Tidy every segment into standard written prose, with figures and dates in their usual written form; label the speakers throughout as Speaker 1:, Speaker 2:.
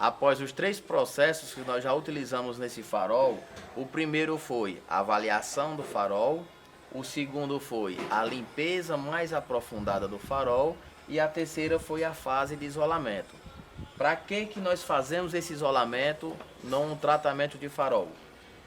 Speaker 1: Após os 3 processos que nós já utilizamos nesse farol, o primeiro foi a avaliação do farol, o segundo foi a limpeza mais aprofundada do farol e a terceira foi a fase de isolamento. Para que nós fazemos esse isolamento num tratamento de farol?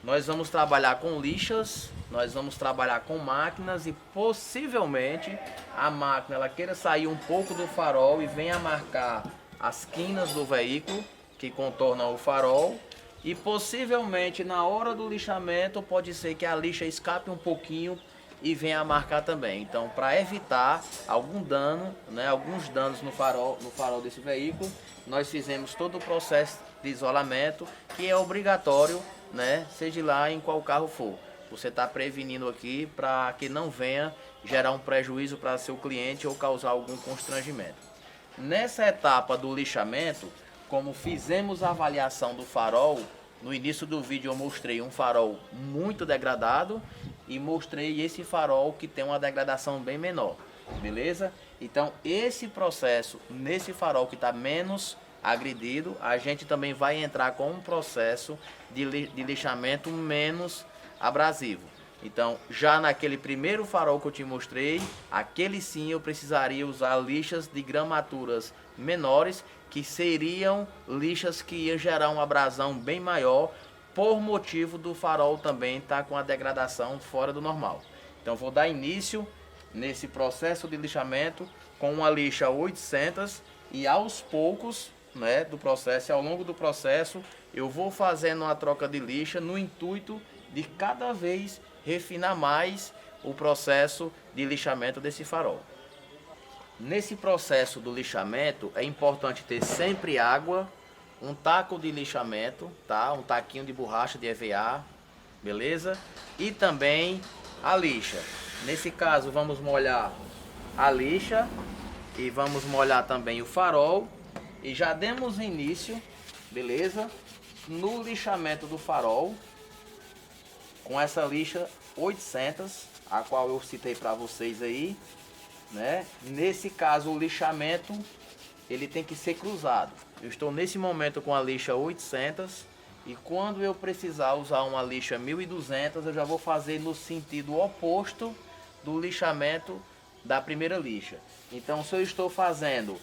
Speaker 1: Nós vamos trabalhar com lixas, nós vamos trabalhar com máquinas e possivelmente a máquina ela queira sair um pouco do farol e venha marcar as quinas do veículo que contornam o farol e possivelmente na hora do lixamento pode ser que a lixa escape um pouquinho e venha a marcar também. Então, para evitar algum dano, alguns danos no farol desse veículo, nós fizemos todo o processo de isolamento que é obrigatório, seja lá em qual carro for. Você está prevenindo aqui para que não venha gerar um prejuízo para seu cliente ou causar algum constrangimento. Nessa etapa do lixamento, como fizemos a avaliação do farol, no início do vídeo eu mostrei um farol muito degradado e mostrei esse farol que tem uma degradação bem menor, beleza? Então esse processo, nesse farol que está menos agredido, a gente também vai entrar com um processo de lixamento menos abrasivo. Então já naquele primeiro farol que eu te mostrei, aquele sim eu precisaria usar lixas de gramaturas menores, que seriam lixas que iam gerar uma abrasão bem maior, por motivo do farol também estar com a degradação fora do normal. Então vou dar início nesse processo de lixamento com uma lixa 800 e aos poucos, do processo, ao longo do processo, eu vou fazendo uma troca de lixa no intuito de cada vez refinar mais o processo de lixamento desse farol. Nesse processo do lixamento é importante ter sempre água, um taco de lixamento, tá? Um taquinho de borracha de EVA, beleza? E também a lixa. Nesse caso vamos molhar a lixa e vamos molhar também o farol e já demos início, beleza? No lixamento do farol com essa lixa 800, a qual eu citei para vocês aí, Nesse caso o lixamento ele tem que ser cruzado. Eu estou nesse momento com a lixa 800 e quando eu precisar usar uma lixa 1200 eu já vou fazer no sentido oposto do lixamento da primeira lixa. Então se eu estou fazendo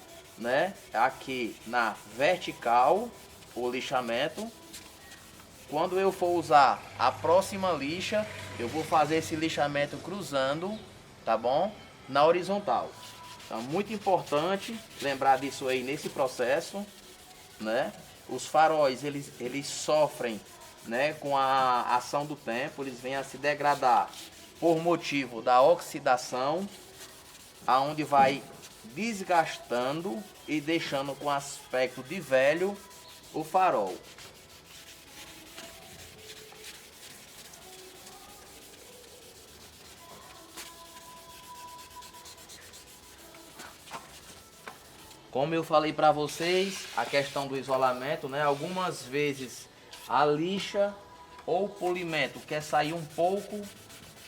Speaker 1: aqui na vertical o lixamento, quando eu for usar a próxima lixa eu vou fazer esse lixamento cruzando, tá bom? Na horizontal. Então muito importante lembrar disso aí nesse processo, Os faróis eles sofrem, com a ação do tempo, eles vêm a se degradar por motivo da oxidação, aonde vai desgastando e deixando com aspecto de velho o farol. Como eu falei para vocês, a questão do isolamento, algumas vezes a lixa ou o polimento quer sair um pouco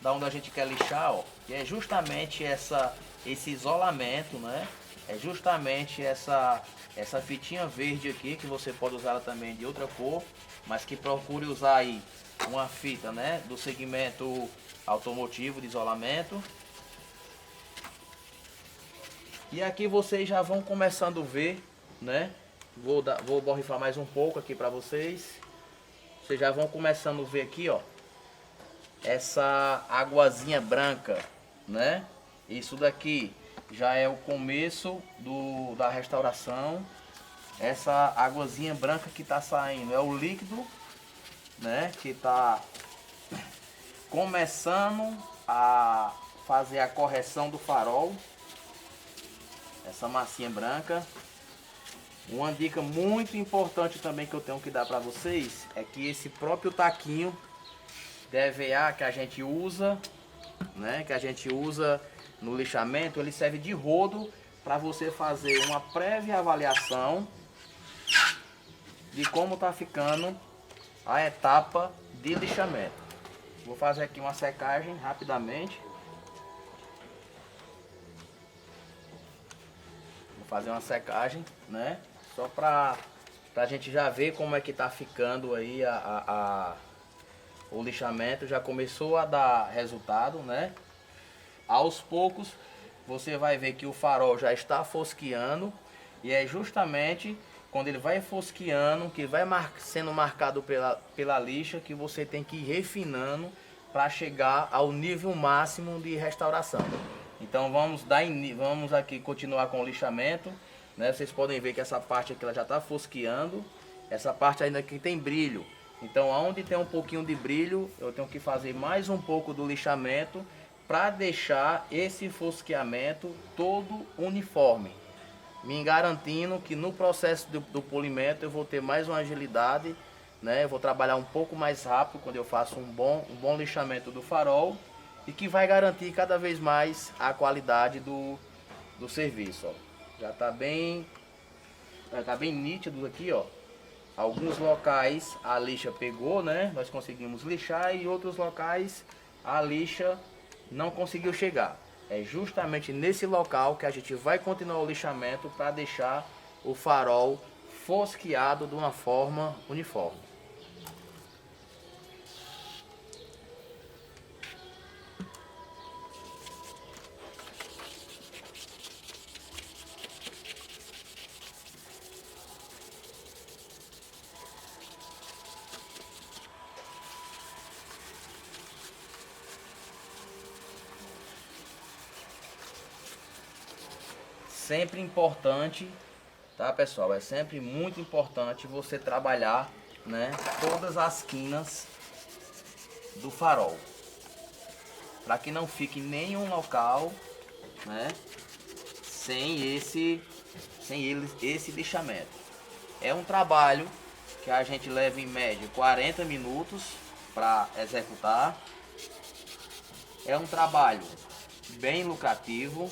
Speaker 1: da onde a gente quer lixar, ó, e é justamente esse isolamento, É justamente essa fitinha verde aqui, que você pode usar ela também de outra cor, mas que procure usar aí uma fita, do segmento automotivo de isolamento. E aqui vocês já vão começando a ver, Vou borrifar mais um pouco aqui para vocês. Vocês já vão começando a ver aqui, ó, essa aguazinha branca, Isso daqui já é o começo da restauração. Essa aguazinha branca que tá saindo é o líquido, que tá começando a fazer a correção do farol. Essa massinha branca. Uma dica muito importante também que eu tenho que dar para vocês é que esse próprio taquinho de EVA que a gente usa, no lixamento, ele serve de rodo para você fazer uma prévia avaliação de como tá ficando a etapa de lixamento. Vou fazer aqui uma secagem rapidamente. Fazer uma secagem, só para pra gente já ver como é que tá ficando aí o lixamento. Já começou a dar resultado, né? Aos poucos você vai ver que o farol já está fosqueando, e é justamente quando ele vai fosqueando, que vai sendo marcado pela lixa, que você tem que ir refinando para chegar ao nível máximo de restauração. Então vamos aqui continuar com o lixamento, né? Vocês podem ver que essa parte aqui ela já está fosqueando, essa parte ainda aqui tem brilho. Então onde tem um pouquinho de brilho, eu tenho que fazer mais um pouco do lixamento para deixar esse fosqueamento todo uniforme, me garantindo que no processo do polimento eu vou ter mais uma agilidade, né? Eu vou trabalhar um pouco mais rápido quando eu faço um bom lixamento do farol, e que vai garantir cada vez mais a qualidade do serviço, ó. Já está bem nítido aqui, ó. Alguns locais a lixa pegou, né? Nós conseguimos lixar, e outros locais a lixa não conseguiu chegar. É justamente nesse local que a gente vai continuar o lixamento para deixar o farol fosqueado de uma forma uniforme. Sempre importante, tá, pessoal? É sempre muito importante você trabalhar, né, todas as quinas do farol, para que não fique nenhum local, né, sem esse lixamento. É um trabalho que a gente leva em média 40 minutos para executar. É um trabalho bem lucrativo.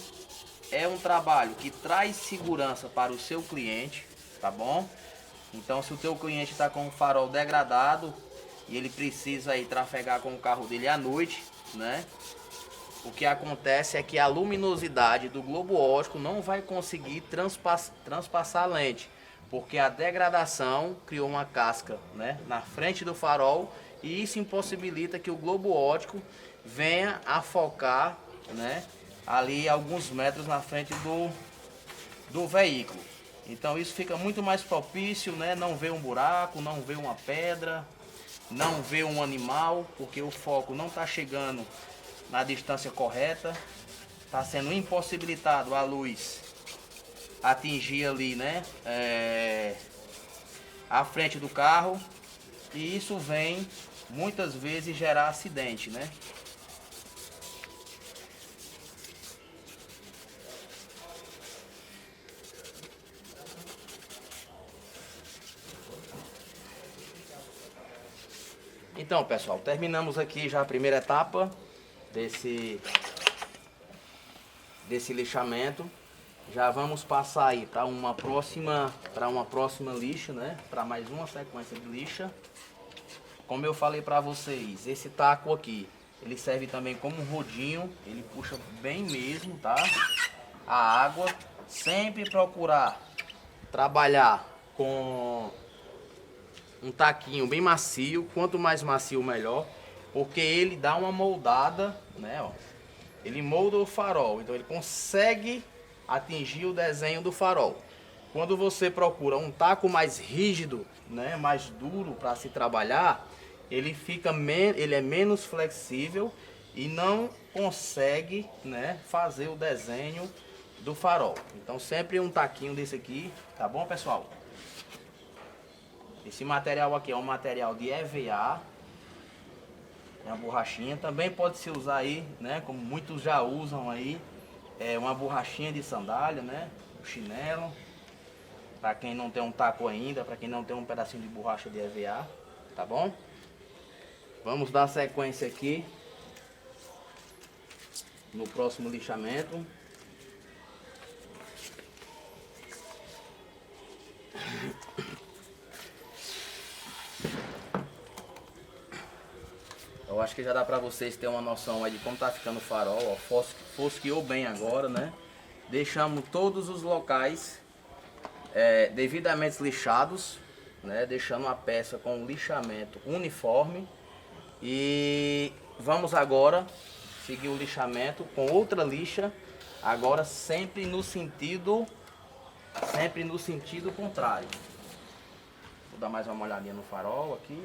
Speaker 1: É um trabalho que traz segurança para o seu cliente, tá bom? Então, se o teu cliente está com o farol degradado e ele precisa ir trafegar com o carro dele à noite, né? O que acontece é que a luminosidade do globo óptico não vai conseguir transpassar a lente, porque a degradação criou uma casca, né, na frente do farol, e isso impossibilita que o globo óptico venha a focar, né, ali alguns metros na frente do veículo. Então isso fica muito mais propício, né? Não vê um buraco, não vê uma pedra, não vê um animal, porque o foco não está chegando na distância correta, está sendo impossibilitado a luz atingir ali, né, a frente do carro, e isso vem muitas vezes gerar acidente, né? Então, pessoal, terminamos aqui já a primeira etapa desse lixamento. Já vamos passar aí para uma próxima lixa, né? Para mais uma sequência de lixa. Como eu falei para vocês, esse taco aqui, ele serve também como um rodinho, ele puxa bem mesmo, tá? A água, sempre procurar trabalhar com um taquinho bem macio, quanto mais macio melhor, porque ele dá uma moldada, né, ó. Ele molda o farol, então ele consegue atingir o desenho do farol. Quando você procura um taco mais rígido, né, mais duro para se trabalhar, ele é menos flexível e não consegue, né, fazer o desenho do farol. Então sempre um taquinho desse aqui, tá bom, pessoal? Esse material aqui é um material de EVA, é uma borrachinha. Também pode se usar aí, né, como muitos já usam aí, uma borrachinha de sandália, né, um chinelo, para quem não tem um taco ainda, para quem não tem um pedacinho de borracha de EVA, tá bom? Vamos dar sequência aqui no próximo lixamento. Eu acho que já dá pra vocês terem uma noção aí de como tá ficando o farol, ó. Fosqueou bem agora, né? Deixamos todos os locais devidamente lixados, né, deixando a peça com um lixamento uniforme. E vamos agora seguir o lixamento com outra lixa, agora sempre no sentido contrário. Vou dar mais uma olhadinha no farol aqui.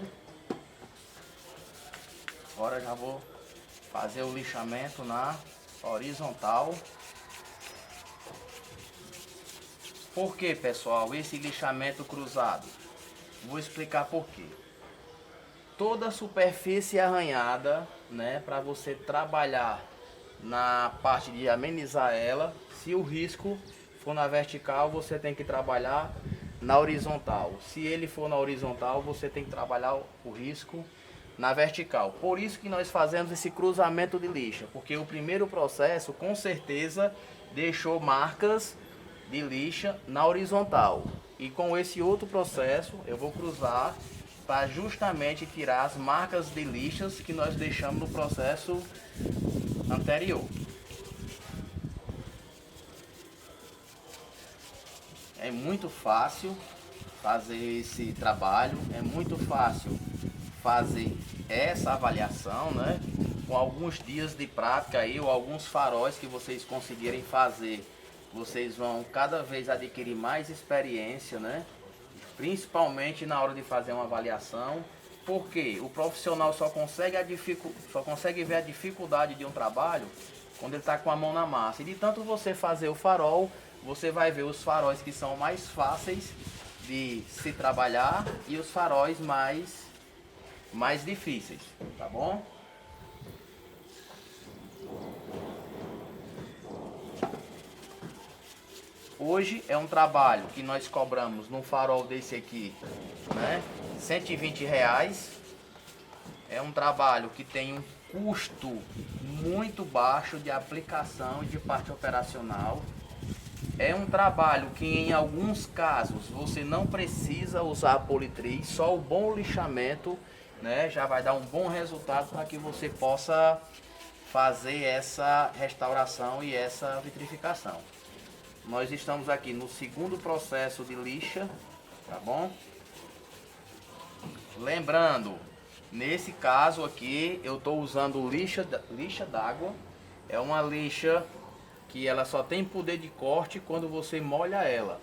Speaker 1: Agora já vou fazer o lixamento na horizontal. Por que, pessoal, esse lixamento cruzado? Vou explicar por quê. Toda a superfície arranhada, né, para você trabalhar na parte de amenizar ela, se o risco for na vertical, você tem que trabalhar na horizontal. Se ele for na horizontal, você tem que trabalhar o risco na vertical. Por isso que nós fazemos esse cruzamento de lixa, porque o primeiro processo com certeza deixou marcas de lixa na horizontal. E com esse outro processo eu vou cruzar para justamente tirar as marcas de lixas que nós deixamos no processo anterior. É muito fácil fazer esse trabalho, é muito fácil fazer essa avaliação, né? Com alguns dias de prática aí, ou alguns faróis que vocês conseguirem fazer, vocês vão cada vez adquirir mais experiência, né? Principalmente na hora de fazer uma avaliação, porque o profissional só consegue ver a dificuldade de um trabalho quando ele está com a mão na massa. E de tanto você fazer o farol, você vai ver os faróis que são mais fáceis de se trabalhar e os faróis mais difíceis, tá bom? Hoje é um trabalho que nós cobramos num farol desse aqui, né, R$120. É um trabalho que tem um custo muito baixo de aplicação e de parte operacional. É um trabalho que em alguns casos você não precisa usar a politriz, só o bom lixamento, né, já vai dar um bom resultado para que você possa fazer essa restauração e essa vitrificação. Nós estamos aqui no segundo processo de lixa, tá bom? Lembrando, nesse caso aqui eu estou usando lixa d'água. É uma lixa que ela só tem poder de corte quando você molha ela,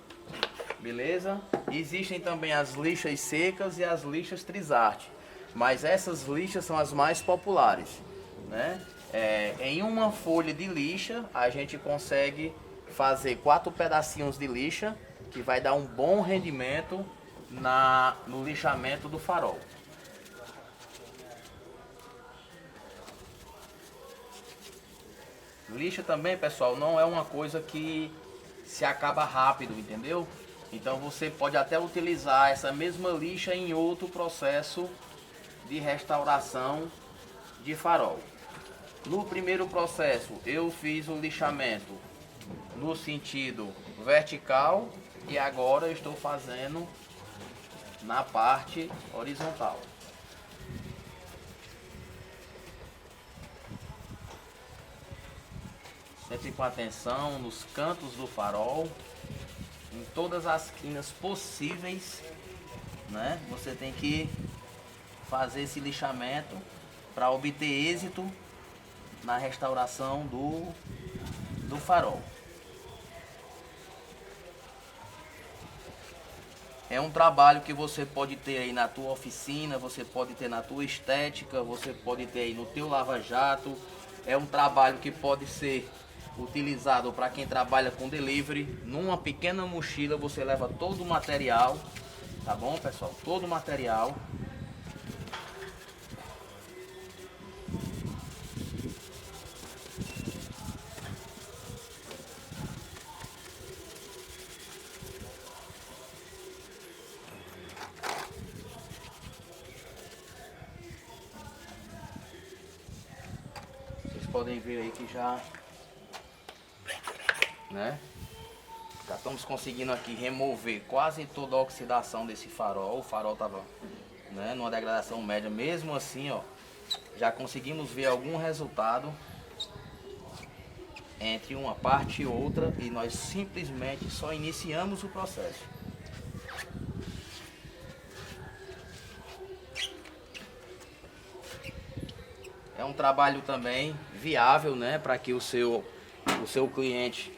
Speaker 1: beleza? Existem também as lixas secas e as lixas Trizarte, mas essas lixas são as mais populares, né? Em uma folha de lixa a gente consegue fazer 4 pedacinhos de lixa, que vai dar um bom rendimento no lixamento do farol. Lixa também, pessoal, não é uma coisa que se acaba rápido, entendeu? Então você pode até utilizar essa mesma lixa em outro processo de restauração de farol. No primeiro processo eu fiz o lixamento no sentido vertical e agora eu estou fazendo na parte horizontal. Sempre com atenção nos cantos do farol, em todas as quinas possíveis, né? Você tem que fazer esse lixamento para obter êxito na restauração do farol. É um trabalho que você pode ter aí na tua oficina, você pode ter na tua estética, você pode ter aí no teu lava-jato. É um trabalho que pode ser utilizado para quem trabalha com delivery. Numa pequena mochila você leva todo o material, tá bom, pessoal? Todo o material. Podem ver aí que já, né, já estamos conseguindo aqui remover quase toda a oxidação desse farol. O farol estava, né, numa degradação média, mesmo assim, ó, já conseguimos ver algum resultado entre uma parte e outra, e nós simplesmente só iniciamos o processo. é um trabalho também viável, né, para que o seu cliente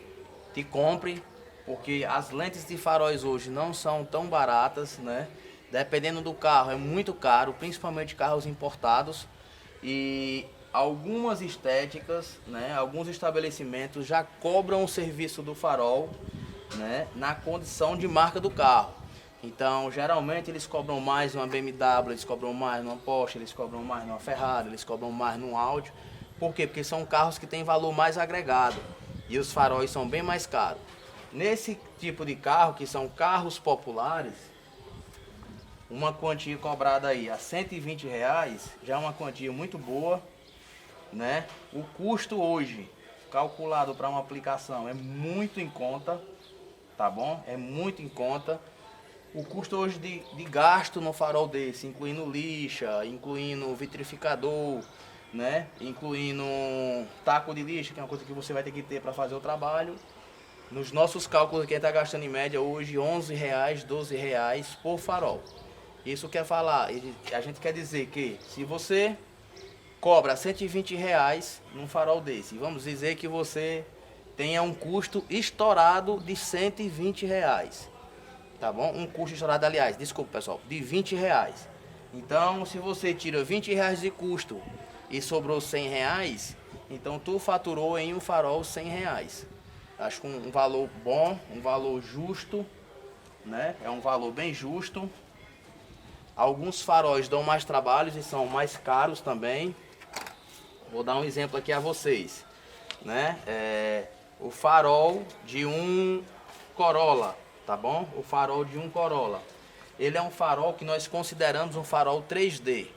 Speaker 1: te compre, porque as lentes de faróis hoje não são tão baratas, né? Dependendo do carro é muito caro, principalmente carros importados, e algumas estéticas, né, alguns estabelecimentos já cobram o serviço do farol, né, na condição de marca do carro. Então, geralmente eles cobram mais numa BMW, eles cobram mais numa Porsche, eles cobram mais numa Ferrari, eles cobram mais num Audi. Por quê? Porque são carros que têm valor mais agregado e os faróis são bem mais caros. Nesse tipo de carro, que são carros populares, uma quantia cobrada aí a R$ 120 já é uma quantia muito boa, né? O custo hoje, calculado para uma aplicação, é muito em conta, tá bom? É muito em conta. O custo hoje de gasto no farol desse, incluindo lixa, incluindo vitrificador, né? Incluindo taco de lixa, que é uma coisa que você vai ter que ter para fazer o trabalho. Nos nossos cálculos, quem está gastando em média hoje R$ 11, R$ 12 por farol. Isso quer falar, a gente quer dizer que se você cobra R$ 120 num farol desse, vamos dizer que você tenha um custo estourado de R$ 120. Tá bom? Um custo estourado, aliás, desculpa pessoal, de R$ 20. Então, se você tira R$ 20 de custo e sobrou R$ 100, então tu faturou em um farol R$ 100. Acho que um valor bom, um valor justo, né? É um valor bem justo. Alguns faróis dão mais trabalhos e são mais caros também. Vou dar um exemplo aqui a vocês, né? O farol de um Corolla, tá bom? O farol de um Corolla. Ele é um farol que nós consideramos um farol 3D.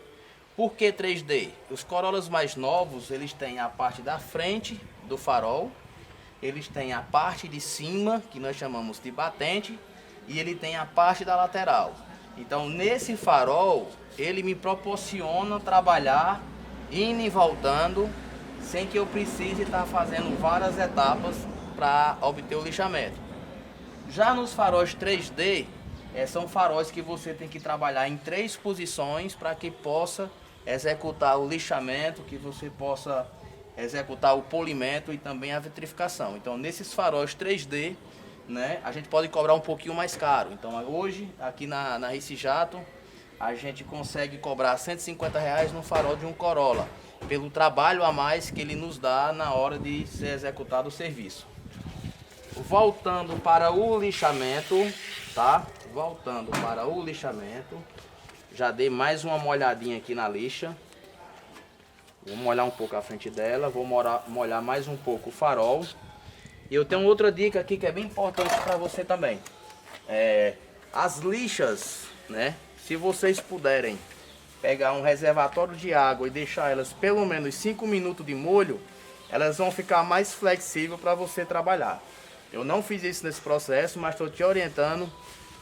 Speaker 1: Por que 3D? Os Corollas mais novos, eles têm a parte da frente do farol, eles têm a parte de cima, que nós chamamos de batente, e ele tem a parte da lateral. Então, nesse farol, ele me proporciona trabalhar indo e voltando, sem que eu precise estar fazendo várias etapas para obter o lixamento. Já nos faróis 3D, são faróis que você tem que trabalhar em 3 posições para que possa executar o lixamento, que você possa executar o polimento e também a vitrificação. Então, nesses faróis 3D, né, a gente pode cobrar um pouquinho mais caro. Então, hoje, aqui na Rice Jato, a gente consegue cobrar R$ 150 no farol de um Corolla, pelo trabalho a mais que ele nos dá na hora de ser executado o serviço. Voltando para o lixamento, tá? Voltando para o lixamento, já dei mais uma molhadinha aqui na lixa. Vou molhar um pouco a frente dela, vou molhar mais um pouco o farol. E eu tenho outra dica aqui que é bem importante para você também. As lixas, né? Se vocês puderem pegar um reservatório de água e deixar elas pelo menos 5 minutos de molho, elas vão ficar mais flexíveis para você trabalhar. Eu não fiz isso nesse processo, mas estou te orientando,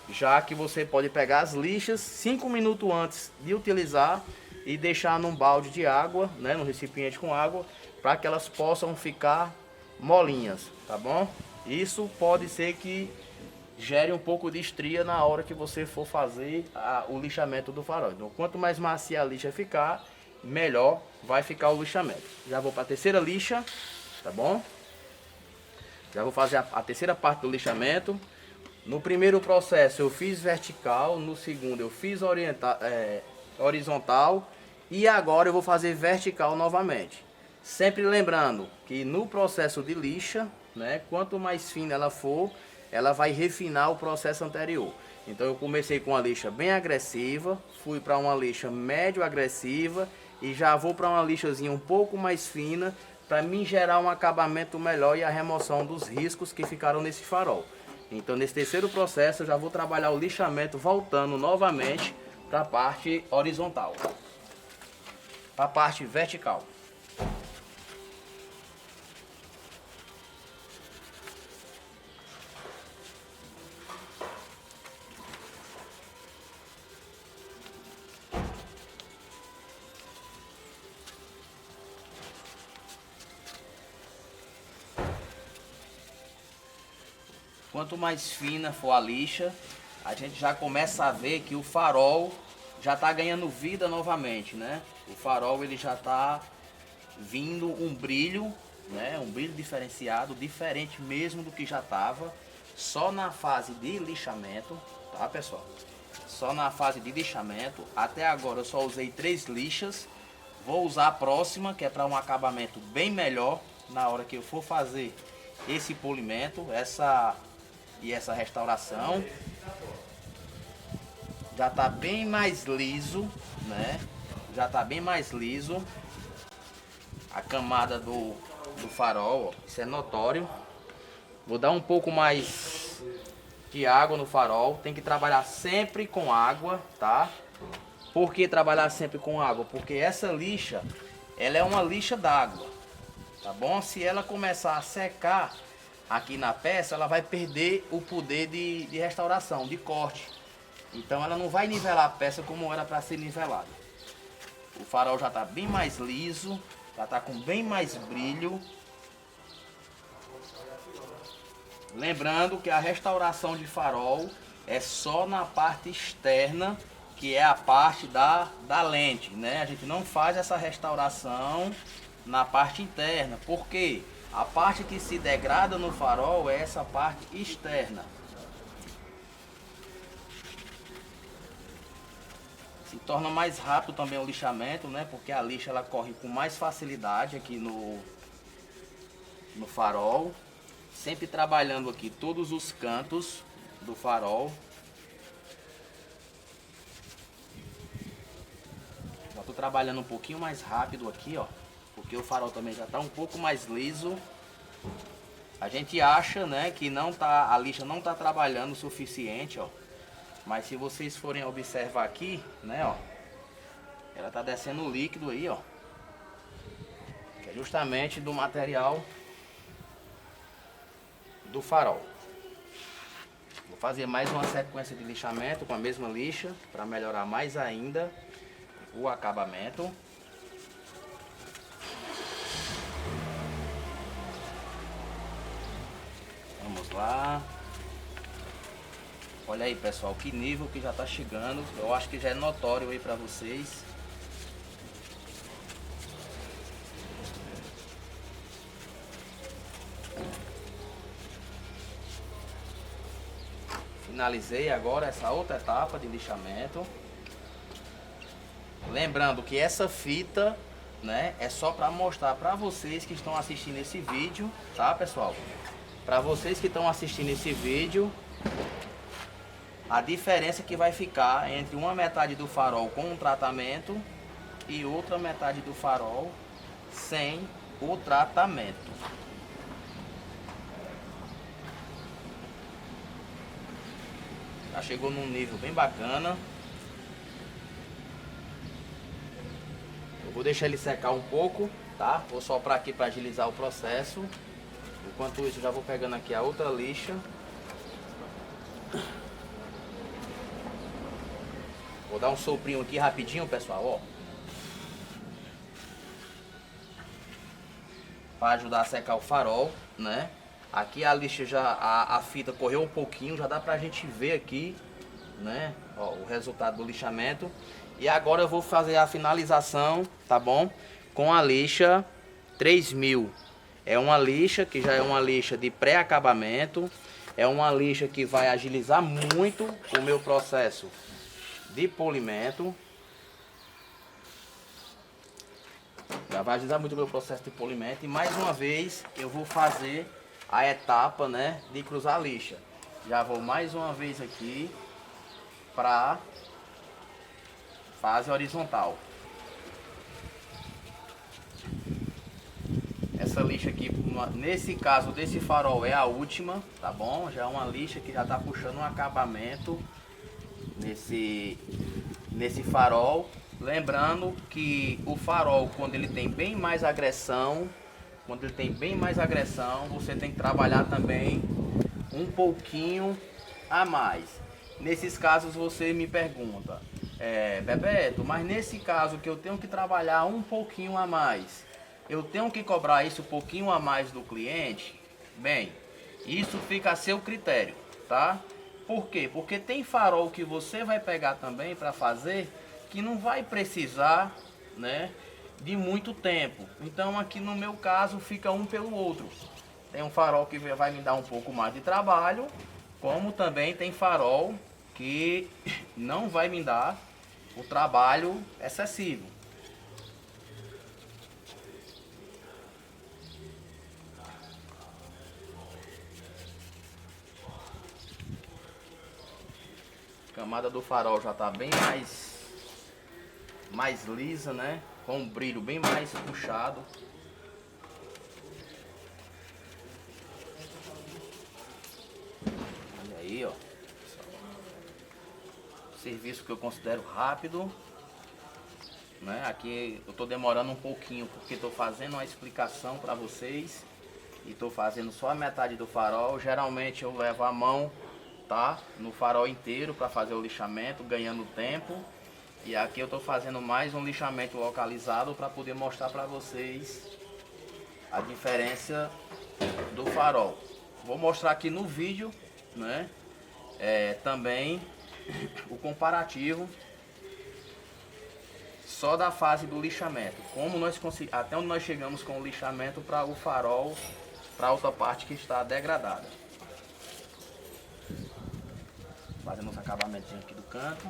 Speaker 1: já que você pode pegar as lixas 5 minutos antes de utilizar e deixar num balde de água, né, num recipiente com água, para que elas possam ficar molinhas, tá bom? Isso pode ser que gere um pouco de estria na hora que você for fazer o lixamento do farol. Então, quanto mais macia a lixa ficar, melhor vai ficar o lixamento. Já vou para a terceira lixa, tá bom? Já vou fazer a terceira parte do lixamento. No primeiro processo eu fiz vertical, no segundo eu fiz horizontal e agora eu vou fazer vertical novamente. Sempre lembrando que no processo de lixa, né, quanto mais fina ela for, ela vai refinar o processo anterior. Então eu comecei com uma lixa bem agressiva, fui para uma lixa médio agressiva e já vou para uma lixazinha um pouco mais fina, para me gerar um acabamento melhor e a remoção dos riscos que ficaram nesse farol. Então nesse terceiro processo eu já vou trabalhar o lixamento voltando novamente para a parte horizontal, para a parte vertical. Quanto mais fina for a lixa, a gente já começa a ver que o farol já está ganhando vida novamente, né? O farol ele já está vindo um brilho, né? Um brilho diferenciado, diferente mesmo do que já estava, só na fase de lixamento, tá pessoal? Só na fase de lixamento. Até agora eu só usei 3 lixas. Vou usar a próxima, que é para um acabamento bem melhor na hora que eu for fazer esse polimento, essa restauração. Já tá bem mais liso, né? Já tá bem mais liso a camada do farol, ó. Isso é notório. Vou dar um pouco mais de água no farol. Tem que trabalhar sempre com água, tá? Por que trabalhar sempre com água? Porque essa lixa, ela é uma lixa d'água, tá bom? Se ela começar a secar aqui na peça, ela vai perder o poder de restauração, de corte. Então ela não vai nivelar a peça como era para ser nivelada. O farol já está bem mais liso, já está com bem mais brilho. Lembrando que a restauração de farol é só na parte externa, que é a parte da lente, né? A gente não faz essa restauração na parte interna, porque a parte que se degrada no farol é essa parte externa. Se torna mais rápido também o lixamento, né? Porque a lixa ela corre com mais facilidade aqui no farol. Sempre trabalhando aqui todos os cantos do farol. Já estou trabalhando um pouquinho mais rápido aqui, ó, porque o farol também já está um pouco mais liso. A gente acha, né, que não tá, a lixa não está trabalhando o suficiente, ó. Mas se vocês forem observar aqui, né, ó, ela está descendo o líquido aí, ó, que é justamente do material do farol. Vou fazer mais uma sequência de lixamento com a mesma lixa para melhorar mais ainda o acabamento. Vamos lá. Olha aí, pessoal, que nível que já está chegando. Eu acho que já é notório aí para vocês. Finalizei agora essa outra etapa de lixamento. Lembrando que essa fita, né, é só para mostrar para vocês que estão assistindo esse vídeo, tá, pessoal? Para vocês que estão assistindo esse vídeo, a diferença que vai ficar entre uma metade do farol com um tratamento e outra metade do farol sem o tratamento. Já chegou num nível bem bacana. Eu vou deixar ele secar um pouco, tá? Vou soprar aqui para agilizar o processo. Enquanto isso, já vou pegando aqui a outra lixa. Vou dar um soprinho aqui rapidinho, pessoal, ó. Para ajudar a secar o farol, né? Aqui a lixa já, a fita correu um pouquinho, já dá pra gente ver aqui, né? Ó, o resultado do lixamento. E agora eu vou fazer a finalização, tá bom? Com a lixa 3000. É uma lixa que já é uma lixa de pré-acabamento. É uma lixa que vai agilizar muito o meu processo de polimento. Já vai agilizar muito o meu processo de polimento. E mais uma vez eu vou fazer a etapa, né, de cruzar a lixa. Já vou mais uma vez aqui para fase horizontal. Essa lixa aqui, nesse caso desse farol, é a última, tá bom? Já é uma lixa que já tá puxando um acabamento nesse farol. Lembrando que o farol, quando ele tem bem mais agressão, você tem que trabalhar também um pouquinho a mais. Nesses casos você me pergunta, Bebeto, mas nesse caso que eu tenho que trabalhar um pouquinho a mais, eu tenho que cobrar isso um pouquinho a mais do cliente? Bem, isso fica a seu critério, tá? Por quê? Porque tem farol que você vai pegar também para fazer que não vai precisar, né, de muito tempo. Então aqui no meu caso fica um pelo outro. Tem um farol que vai me dar um pouco mais de trabalho, como também tem farol que não vai me dar o trabalho excessivo. A camada do farol já está bem mais lisa, né? Com um brilho bem mais puxado. Olha aí, ó. Serviço que eu considero rápido, né? Aqui eu tô demorando um pouquinho porque tô fazendo uma explicação para vocês e tô fazendo só a metade do farol. Geralmente eu levo a mão, tá, no farol inteiro para fazer o lixamento, ganhando tempo. E aqui eu tô fazendo mais um lixamento localizado para poder mostrar para vocês a diferença do farol. Vou mostrar aqui no vídeo, né? Também o comparativo só da fase do lixamento, como nós até onde nós chegamos com o lixamento para o farol, para outra parte que está degradada. Fazendo os acabamentos aqui do canto.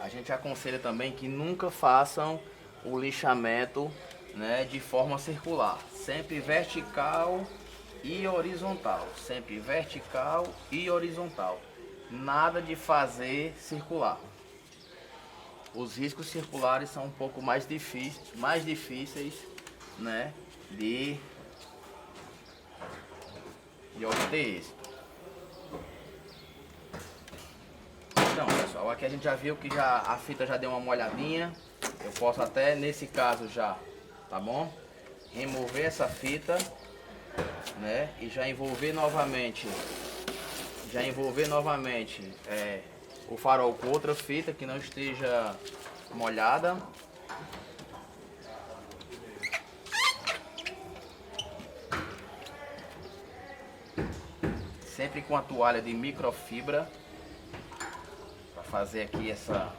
Speaker 1: A gente aconselha também que nunca façam o lixamento, né, de forma circular, sempre vertical e horizontal, sempre vertical e horizontal, nada de fazer circular. Os riscos circulares são um pouco mais difíceis, né, de obter êxito. Então, pessoal, aqui a gente já viu que a fita já deu uma molhadinha. Eu posso até, nesse caso já, tá bom? Remover essa fita, né? E já envolver novamente o farol com outra fita que não esteja molhada. Sempre com a toalha de microfibra, para fazer aqui essa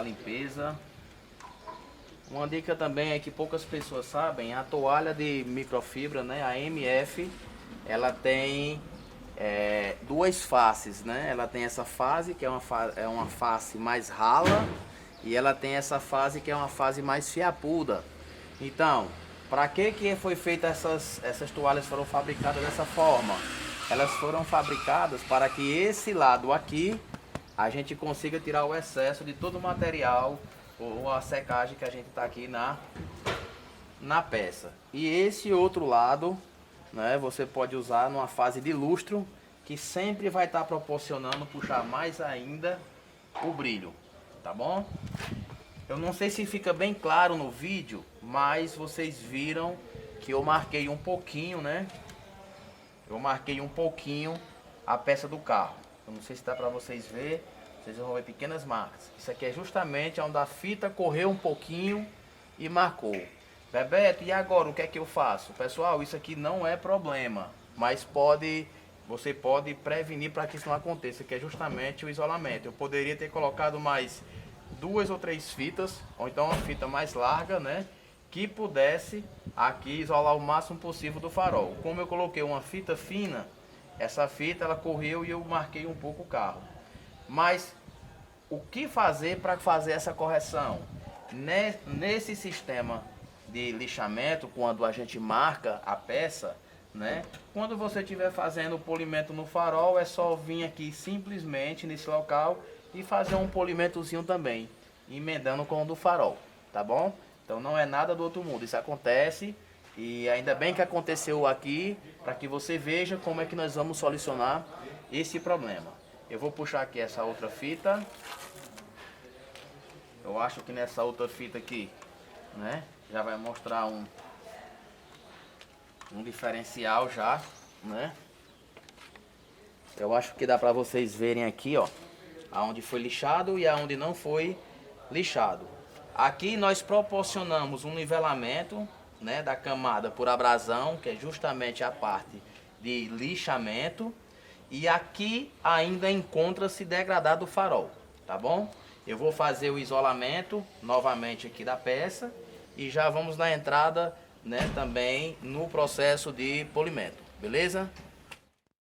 Speaker 1: limpeza. Uma dica também é que poucas pessoas sabem, a toalha de microfibra, né, a MF, ela tem duas faces, né? Ela tem essa fase que é uma face mais rala, e ela tem essa fase que é uma fase mais fiapuda. Então, para que foi feita essas toalhas, foram fabricadas dessa forma? Elas foram fabricadas para que esse lado aqui a gente consiga tirar o excesso de todo o material ou a secagem que a gente está aqui na peça. E esse outro lado, né, você pode usar numa fase de lustro, que sempre vai estar proporcionando puxar mais ainda o brilho, tá bom? Eu não sei se fica bem claro no vídeo, mas vocês viram que eu marquei um pouquinho, né? Eu marquei um pouquinho a peça do carro. Eu não sei se dá para vocês verem. Vocês vão ver pequenas marcas. Isso aqui é justamente onde a fita correu um pouquinho e marcou. Bebeto, e agora o que é que eu faço? Pessoal, isso aqui não é problema, mas você pode prevenir para que isso não aconteça, que é justamente o isolamento. Eu poderia ter colocado mais 2 ou 3 fitas, ou então uma fita mais larga, né, que pudesse aqui isolar o máximo possível do farol. Como eu coloquei uma fita fina, essa fita ela correu e eu marquei um pouco o carro. Mas o que fazer para fazer essa correção? Nesse sistema de lixamento, quando a gente marca a peça, né? Quando você estiver fazendo o polimento no farol, é só vir aqui simplesmente nesse local e fazer um polimentozinho também, emendando com o do farol, tá bom? Então não é nada do outro mundo, isso acontece e ainda bem que aconteceu aqui, para que você veja como é que nós vamos solucionar esse problema. Eu vou puxar aqui essa outra fita. Eu acho que nessa outra fita aqui, né, já vai mostrar um diferencial já, né? Eu acho que dá para vocês verem aqui, ó, aonde foi lixado e aonde não foi lixado. Aqui nós proporcionamos um nivelamento, né, da camada por abrasão, que é justamente a parte de lixamento. E aqui ainda encontra-se degradado o farol, tá bom? Eu vou fazer o isolamento novamente aqui da peça e já vamos na entrada, né, também no processo de polimento, beleza?